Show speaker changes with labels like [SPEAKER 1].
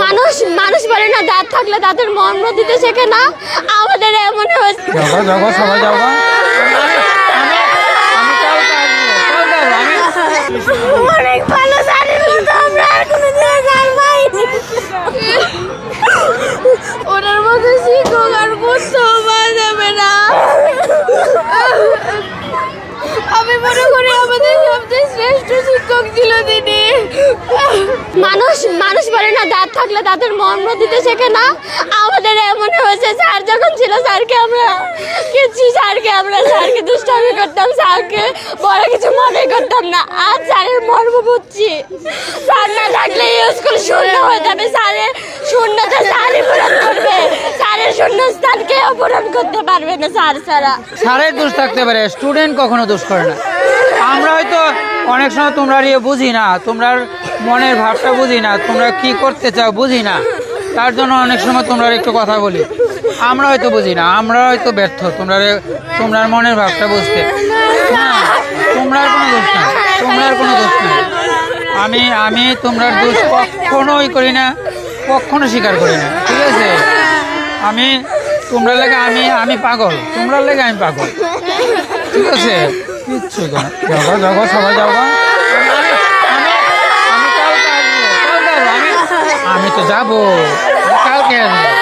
[SPEAKER 1] মানুষ মানুষ বলে না, দাঁত থাকলে দাঁতের মর্ম দিতে শেখে না। আমাদের এমন হয়েছে।
[SPEAKER 2] সবাই যাও।
[SPEAKER 1] অনেক ভালো জানি, আমরা আর কোনোদিন গান পাইনি। ওনার মতো শিক্ষক আর কোথাও পাওয়া যাবে না। আমি মনে করি আমাদের সবচেয়ে শ্রেষ্ঠ শিক্ষক ছিল তিনি। মানুষ মানুষ বলে না, দাঁত থাকলে দাঁতের মর্ম দিতে শেখে না। আমাদের এমন হয়েছে, স্যার যখন ছিল স্যারকে আমরা স্যারকে দুষ্টামি করতাম, স্যারকে বড় কিছু মনে করতাম না। আজ স্যারের মর্ম বুঝছি। স্যার না থাকলে এই স্কুল শূন্য হয়ে যাবে। স্যারের শূন্যতা স্যারই পূরণ করবে। স্যারের শূন্যস্থান কেউ পূরণ করতে পারবে না স্যার ছাড়া।
[SPEAKER 2] স্যারের দোষ থাকতে পারে, স্টুডেন্ট কখনো দোষ করে না। আমরা হয়তো অনেক সময় তোমরা বুঝি না, তোমরা মনের ভাবটা বুঝি না, তোমরা কি করতে চাও বুঝি না, তার জন্য অনেক সময় তোমরা একটু কথা বলি। আমরা হয়তো বুঝি না, আমরা হয়তো ব্যর্থ তোমরা মনের ভাবটা বুঝতে। হ্যাঁ, তোমরার কোনো দোষ নাই, আমি তোমরা দোষ কখনোই করি না, কখনো স্বীকার করি না। ঠিক আছে, তোমরা লেগে আমি পাগল, তোমরা লেগে আমি পাগল। ঠিক আছে, কিচ্ছু যাও সবাই যাও। আমি তো যাবো, কালকে আসবো।